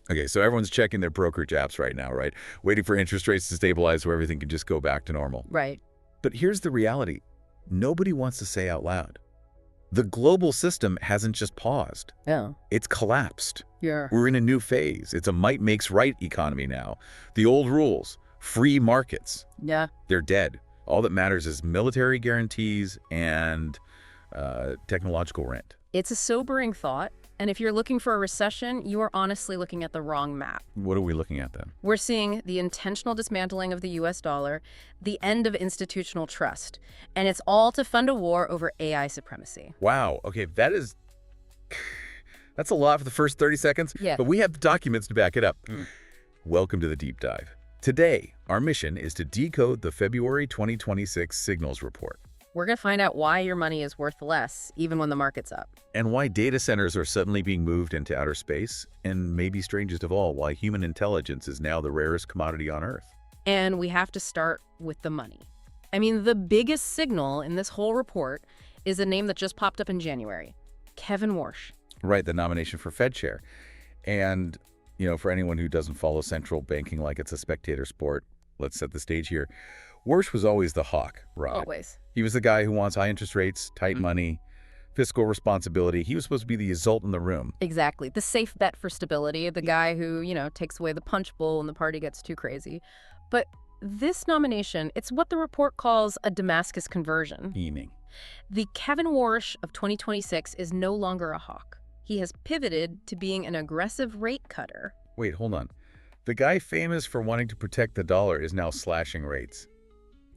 Okay, so everyone's checking their brokerage apps right now, right? Waiting for interest rates to stabilize so everything can just go back to normal. Right. But here's the reality. Nobody wants to say out loud. The global system hasn't just paused. Yeah. It's collapsed. Yeah. We're in a new phase. It's a might makes right economy now. The old rules, free markets, Yeah. they're dead. All that matters is military guarantees and technological rent. It's a sobering thought. And if you're looking for a recession, you are honestly looking at the wrong map. What are we looking at then? We're seeing the intentional dismantling of the US dollar, the end of institutional trust, and it's all to fund a war over AI supremacy. Wow. Okay, that's a lot for the first 30 seconds, Yeah. but we have the documents to back it up. Welcome to the deep dive. Today, our mission is to decode the February 2026 signals report We're going to find out why your money is worth less, even when the market's up. and why data centers are suddenly being moved into outer space, and maybe strangest of all, why human intelligence is now the rarest commodity on Earth. And we have to start with the money. I mean, the biggest signal in this whole report is a name that just popped up in January, Kevin Warsh. Right, the nomination for Fed chair. And, for anyone who doesn't follow central banking like it's a spectator sport, let's set the stage here. Warsh was always the hawk, right? Always. He was the guy who wants high interest rates, tight money, fiscal responsibility. He was supposed to be the adult in the room. Exactly. The safe bet for stability, the guy who, takes away the punch bowl when the party gets too crazy. But this nomination, it's what the report calls a Damascus conversion. Meaning. The Kevin Warsh of 2026 is no longer a hawk. He has pivoted to being an aggressive rate cutter. Wait, hold on. The guy famous for wanting to protect the dollar is now slashing rates.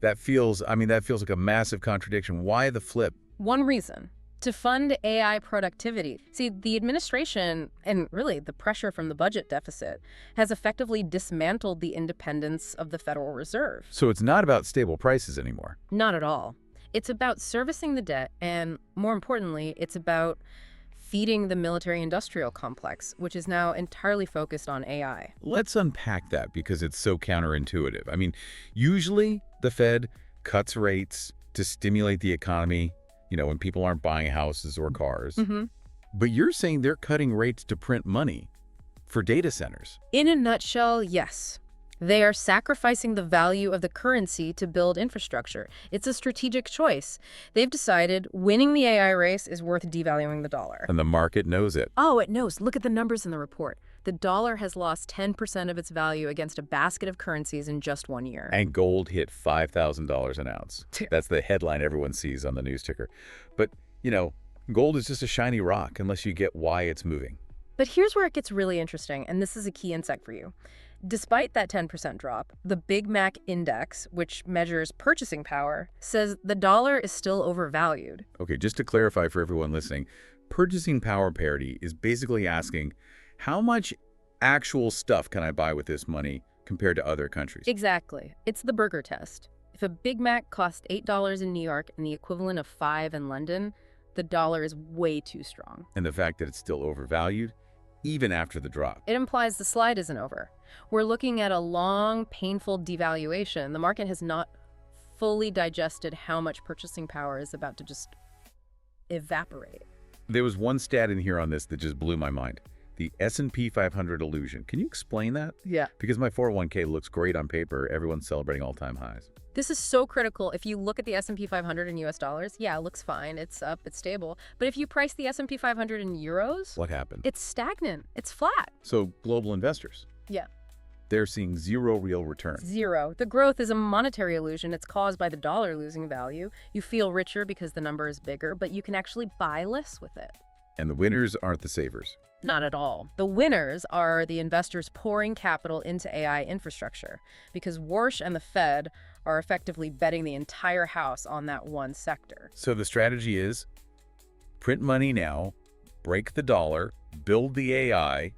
That feels like a massive contradiction. Why the flip? One reason, to fund AI productivity. See, the administration, and really the pressure from the budget deficit, has effectively dismantled the independence of the Federal Reserve. So it's not about stable prices anymore. Not at all. It's about servicing the debt, and more importantly, it's about feeding the military-industrial complex, which is now entirely focused on AI. Let's unpack that because it's so counterintuitive. Usually the Fed cuts rates to stimulate the economy, when people aren't buying houses or cars. But you're saying they're cutting rates to print money for data centers. In a nutshell, yes. They are sacrificing the value of the currency to build infrastructure. It's a strategic choice. They've decided winning the AI race is worth devaluing the dollar. And the market knows it. Oh, it knows. Look at the numbers in the report. The dollar has lost 10% of its value against a basket of currencies in just 1 year. And gold hit $5,000 an ounce. That's the headline everyone sees on the news ticker. But, gold is just a shiny rock unless you get why it's moving. But here's where it gets really interesting, and this is a key insight for you. Despite that 10% drop, the Big Mac Index, which measures purchasing power, says the dollar is still overvalued. Okay, just to clarify for everyone listening, purchasing power parity is basically asking, how much actual stuff can I buy with this money compared to other countries? Exactly. It's the burger test. If a Big Mac costs $8 in New York and the equivalent of $5 in London, the dollar is way too strong. And the fact that it's still overvalued, even after the drop. It implies the slide isn't over. We're looking at a long, painful devaluation. The market has not fully digested how much purchasing power is about to just evaporate. There was one stat in here on this that just blew my mind. The S&P 500 illusion. Can you explain that? Yeah. Because my 401k looks great on paper. Everyone's celebrating all-time highs. This is so critical. If you look at the S&P 500 in US dollars, yeah, it looks fine. It's up, it's stable. But if you price the S&P 500 in euros, What happened? it's stagnant. It's flat. So global investors, Yeah. they're seeing zero real return. Zero. The growth is a monetary illusion. It's caused by the dollar losing value. You feel richer because the number is bigger, but you can actually buy less with it. And the winners aren't the savers. Not at all. The winners are the investors pouring capital into AI infrastructure because Warsh and the Fed are effectively betting the entire house on that one sector. So the strategy is print money now, break the dollar, build the AI,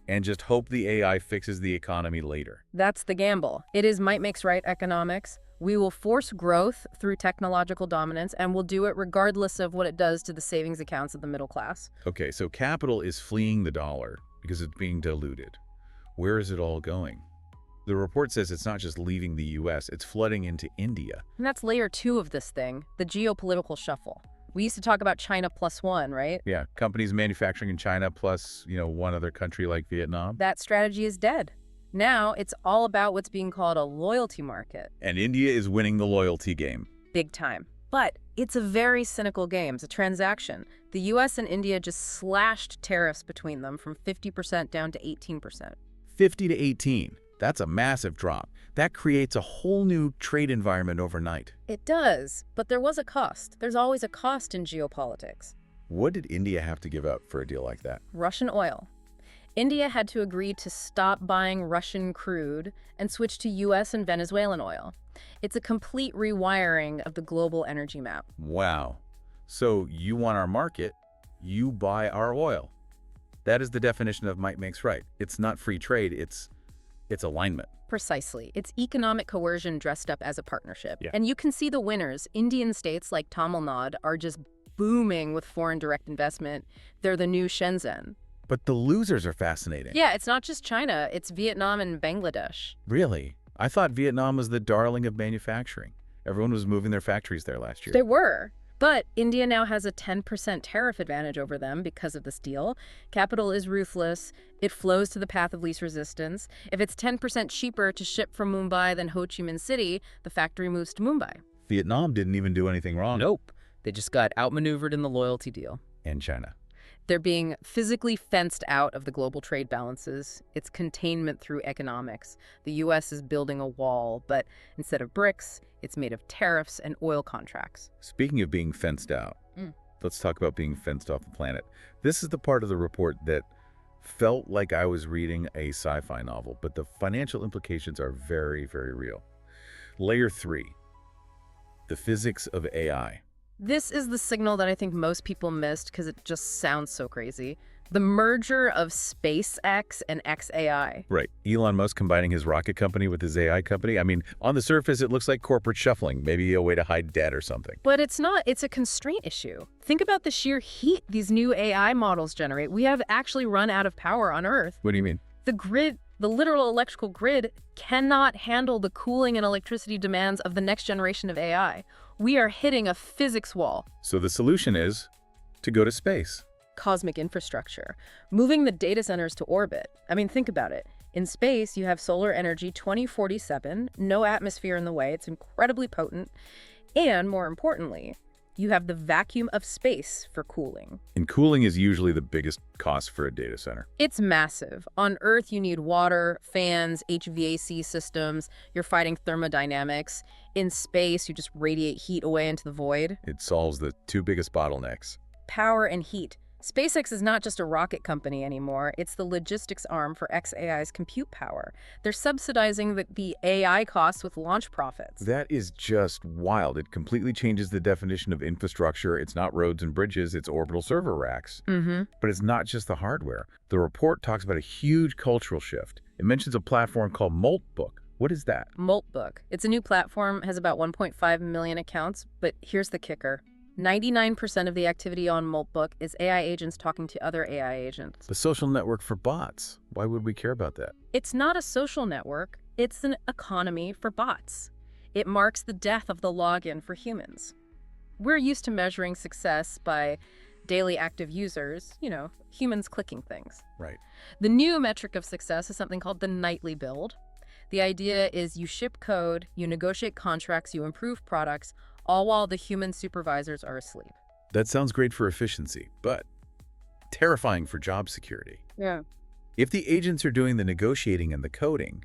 and just hope the AI fixes the economy later. That's the gamble. It is might makes right economics. We will force growth through technological dominance, and we'll do it regardless of what it does to the savings accounts of the middle class. Okay, so capital is fleeing the dollar because it's being diluted. Where is it all going? The report says it's not just leaving the U.S., it's flooding into India. And that's layer 2 of this thing, the geopolitical shuffle. We used to talk about China plus one, right? Yeah, companies manufacturing in China plus, one other country like Vietnam. That strategy is dead. Now it's all about what's being called a loyalty market. And India is winning the loyalty game. Big time. But it's a very cynical game. It's a transaction. The U.S. and India just slashed tariffs between them from 50% down to 18%. 50 to 18. That's a massive drop. That creates a whole new trade environment overnight. It does, but there was a cost. There's always a cost in geopolitics. What did India have to give up for a deal like that? Russian oil. India had to agree to stop buying Russian crude and switch to U.S. and Venezuelan oil. It's a complete rewiring of the global energy map. Wow. So you want our market, you buy our oil. That is the definition of might makes right. It's not free trade, it's alignment. Precisely. It's economic coercion dressed up as a partnership. Yeah. And you can see the winners. Indian states like Tamil Nadu are just booming with foreign direct investment. They're the new Shenzhen. But the losers are fascinating. Yeah, it's not just China. It's Vietnam and Bangladesh. Really? I thought Vietnam was the darling of manufacturing. Everyone was moving their factories there last year. They were. But India now has a 10% tariff advantage over them because of this deal. Capital is ruthless. It flows to the path of least resistance. If it's 10% cheaper to ship from Mumbai than Ho Chi Minh City, the factory moves to Mumbai. Vietnam didn't even do anything wrong. Nope. They just got outmaneuvered in the loyalty deal. And China. They're being physically fenced out of the global trade balances. It's containment through economics. The U.S. is building a wall, but instead of bricks, it's made of tariffs and oil contracts. Speaking of being fenced out, let's talk about being fenced off the planet. This is the part of the report that felt like I was reading a sci-fi novel, but the financial implications are very, very real. Layer 3, the physics of AI. This is the signal that I think most people missed because it just sounds so crazy. The merger of SpaceX and XAI. Right. Elon Musk combining his rocket company with his AI company. I mean, on the surface, it looks like corporate shuffling, maybe a way to hide debt or something. But it's not. It's a constraint issue. Think about the sheer heat these new AI models generate. We have actually run out of power on Earth. What do you mean? The grid, the literal electrical grid, cannot handle the cooling and electricity demands of the next generation of AI. We are hitting a physics wall. So the solution is to go to space. Cosmic infrastructure, moving the data centers to orbit. I mean, think about it. In space, you have solar energy 2047, no atmosphere in the way. It's incredibly potent. And more importantly, you have the vacuum of space for cooling. And cooling is usually the biggest cost for a data center. It's massive. On Earth, you need water, fans, HVAC systems. You're fighting thermodynamics. In space, you just radiate heat away into the void. It solves the two biggest bottlenecks. Power and heat. SpaceX is not just a rocket company anymore. It's the logistics arm for xAI's compute power. They're subsidizing the AI costs with launch profits. That is just wild. It completely changes the definition of infrastructure. It's not roads and bridges, it's orbital server racks. But it's not just the hardware. The report talks about a huge cultural shift. It mentions a platform called Moltbook. What is that? Moltbook. It's a new platform, has about 1.5 million accounts, but here's the kicker. 99% of the activity on Moltbook is AI agents talking to other AI agents. The social network for bots. Why would we care about that? It's not a social network. It's an economy for bots. It marks the death of the login for humans. We're used to measuring success by daily active users, humans clicking things. Right. The new metric of success is something called the nightly build. The idea is you ship code, you negotiate contracts, you improve products, all while the human supervisors are asleep. That sounds great for efficiency, but terrifying for job security. Yeah. If the agents are doing the negotiating and the coding,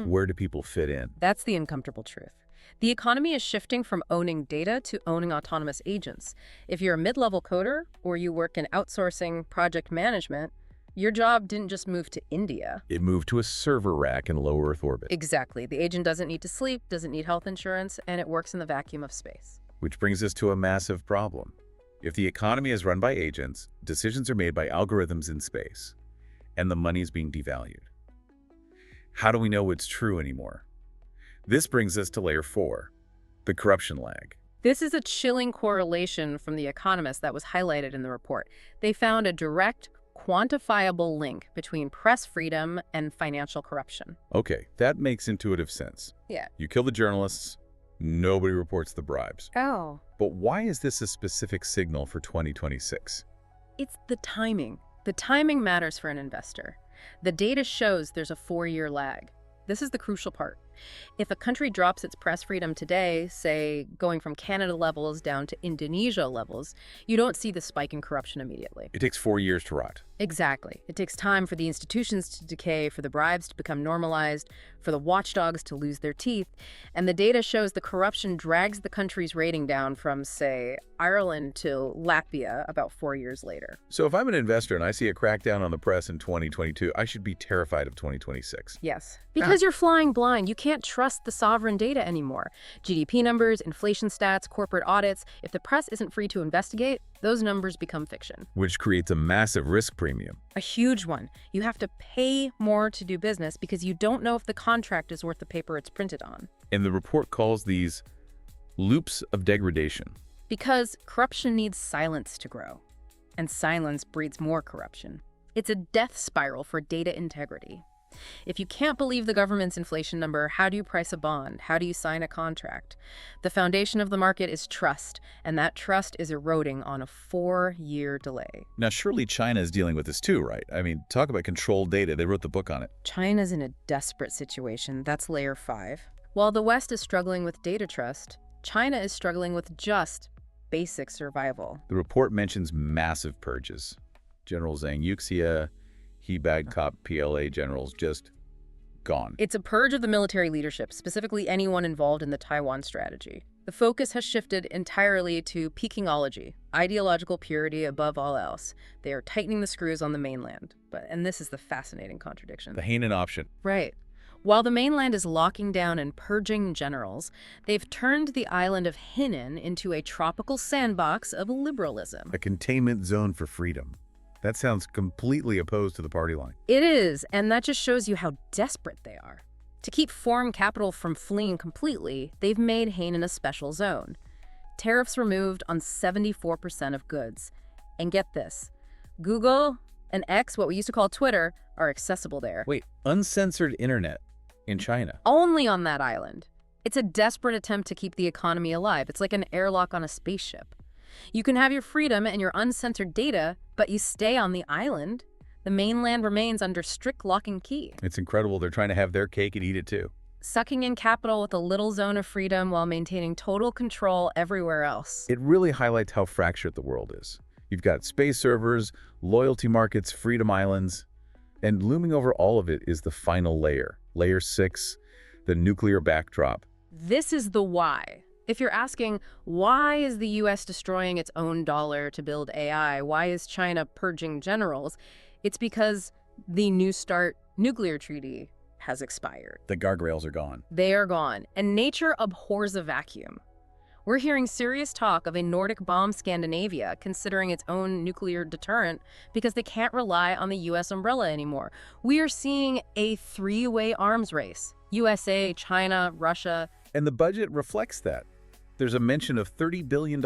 where do people fit in? That's the uncomfortable truth. The economy is shifting from owning data to owning autonomous agents. If you're a mid-level coder or you work in outsourcing project management, your job didn't just move to India. It moved to a server rack in low Earth orbit. Exactly. The agent doesn't need to sleep, doesn't need health insurance, and it works in the vacuum of space. Which brings us to a massive problem. If the economy is run by agents, decisions are made by algorithms in space, and the money is being devalued. How do we know what's true anymore? This brings us to layer 4, the corruption lag. This is a chilling correlation from The Economist that was highlighted in the report. They found a direct, quantifiable link between press freedom and financial corruption. Okay, that makes intuitive sense. Yeah. You kill the journalists, Nobody reports the bribes. Oh. But why is this a specific signal for 2026? It's the timing. The timing matters for an investor. The data shows there's a 4-year lag. This is the crucial part. If a country drops its press freedom today, say going from Canada levels down to Indonesia levels, you don't see the spike in corruption immediately. It takes 4 years to rot. Exactly. It takes time for the institutions to decay, for the bribes to become normalized, for the watchdogs to lose their teeth. And the data shows the corruption drags the country's rating down from, say, Ireland to Latvia about 4 years later. So if I'm an investor and I see a crackdown on the press in 2022, I should be terrified of 2026. Yes. Because you're flying blind. You can't trust the sovereign data anymore. GDP numbers, inflation stats, corporate audits. If the press isn't free to investigate, those numbers become fiction. Which creates a massive risk premium. A huge one. You have to pay more to do business because you don't know if the contract is worth the paper it's printed on. And the report calls these loops of degradation. Because corruption needs silence to grow. And silence breeds more corruption. It's a death spiral for data integrity. If you can't believe the government's inflation number, how do you price a bond? How do you sign a contract? The foundation of the market is trust, and that trust is eroding on a 4-year delay. Now, surely China is dealing with this too, right? I mean, talk about controlled data. They wrote the book on it. China's in a desperate situation. That's layer 5. While the West is struggling with data trust, China is struggling with just basic survival. The report mentions massive purges. General Zhang Yuxia, He Bagkop PLA generals just gone. It's a purge of the military leadership, specifically anyone involved in the Taiwan strategy. The focus has shifted entirely to Pekingology, ideological purity above all else. They are tightening the screws on the mainland. And this is the fascinating contradiction. The Hainan option. Right. While the mainland is locking down and purging generals, they've turned the island of Hainan into a tropical sandbox of liberalism. A containment zone for freedom. That sounds completely opposed to the party line. It is, and that just shows you how desperate they are. To keep foreign capital from fleeing completely, they've made Hainan a special zone. Tariffs removed on 74% of goods. And get this, Google and X, what we used to call Twitter, are accessible there. Wait, uncensored internet in China? Only on that island. It's a desperate attempt to keep the economy alive. It's like an airlock on a spaceship. You can have your freedom and your uncensored data, but you stay on the island. The mainland remains under strict lock and key. It's incredible. They're trying to have their cake and eat it too. Sucking in capital with a little zone of freedom while maintaining total control everywhere else. It really highlights how fractured the world is. You've got space servers, loyalty markets, freedom islands, and looming over all of it is the final layer, layer 6, the nuclear backdrop. This is the why. If you're asking, why is the U.S. destroying its own dollar to build AI? Why is China purging generals? It's because the New START nuclear treaty has expired. The guardrails are gone. They are gone, and nature abhors a vacuum. We're hearing serious talk of a Nordic bomb Scandinavia considering its own nuclear deterrent because they can't rely on the U.S. umbrella anymore. We are seeing a 3-way arms race. USA, China, Russia. And the budget reflects that. There's a mention of $30 billion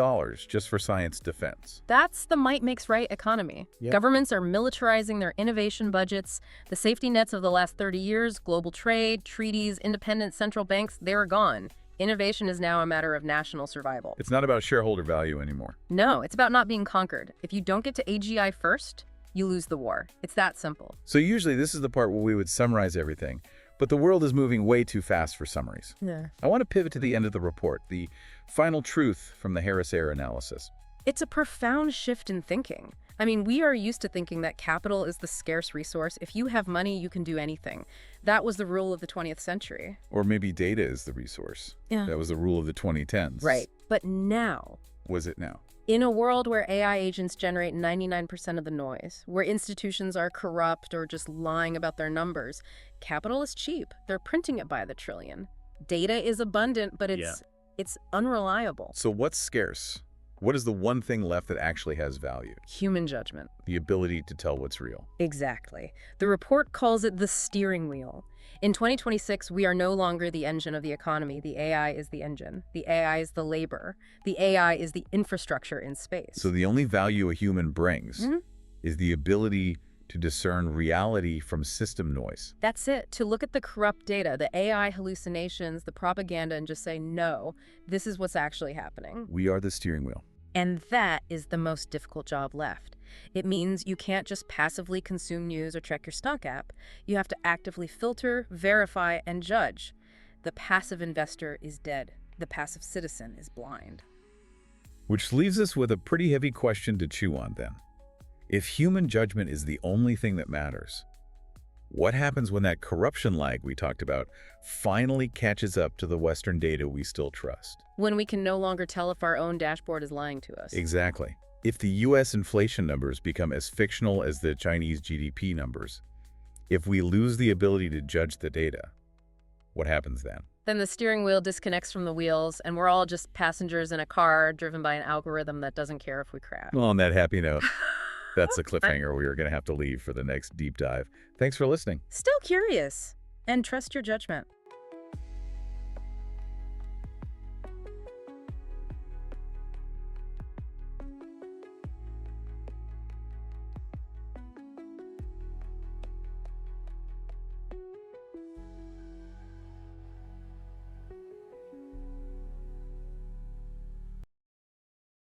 just for science defense. That's the might makes right economy. Yep. Governments are militarizing their innovation budgets. The safety nets of the last 30 years, global trade, treaties, independent central banks, they're gone. Innovation is now a matter of national survival. It's not about shareholder value anymore. No, it's about not being conquered. If you don't get to AGI first, you lose the war. It's that simple. So usually this is the part where we would summarize everything. But the world is moving way too fast for summaries. Yeah. I want to pivot to the end of the report, the final truth from the Harris-Ayer analysis. It's a profound shift in thinking. I mean, we are used to thinking that capital is the scarce resource. If you have money, you can do anything. That was the rule of the 20th century. Or maybe data is the resource. Yeah. That was the rule of the 2010s. Right. But now, Was it now? in a world where AI agents generate 99% of the noise, where institutions are corrupt or just lying about their numbers, capital is cheap. They're printing it by the trillion. Data is abundant, but it's unreliable. So what's scarce? What is the one thing left that actually has value? Human judgment. The ability to tell what's real. Exactly. The report calls it the steering wheel. In 2026, we are no longer the engine of the economy. The AI is the engine. The AI is the labor. The AI is the infrastructure in space. So the only value a human brings is the ability to discern reality from system noise. That's it, to look at the corrupt data, the AI hallucinations, the propaganda, and just say, no, this is what's actually happening. We are the steering wheel. And that is the most difficult job left. It means you can't just passively consume news or check your stock app. You have to actively filter, verify, and judge. The passive investor is dead. The passive citizen is blind. Which leaves us with a pretty heavy question to chew on then. If human judgment is the only thing that matters, what happens when that corruption lag we talked about finally catches up to the Western data we still trust? When we can no longer tell if our own dashboard is lying to us. Exactly. If the US inflation numbers become as fictional as the Chinese GDP numbers, if we lose the ability to judge the data, what happens then? Then the steering wheel disconnects from the wheels, and we're all just passengers in a car driven by an algorithm that doesn't care if we crash. Well, on that happy note, that's the cliffhanger we are going to have to leave for the next deep dive. Thanks for listening. Still curious. And trust your judgment.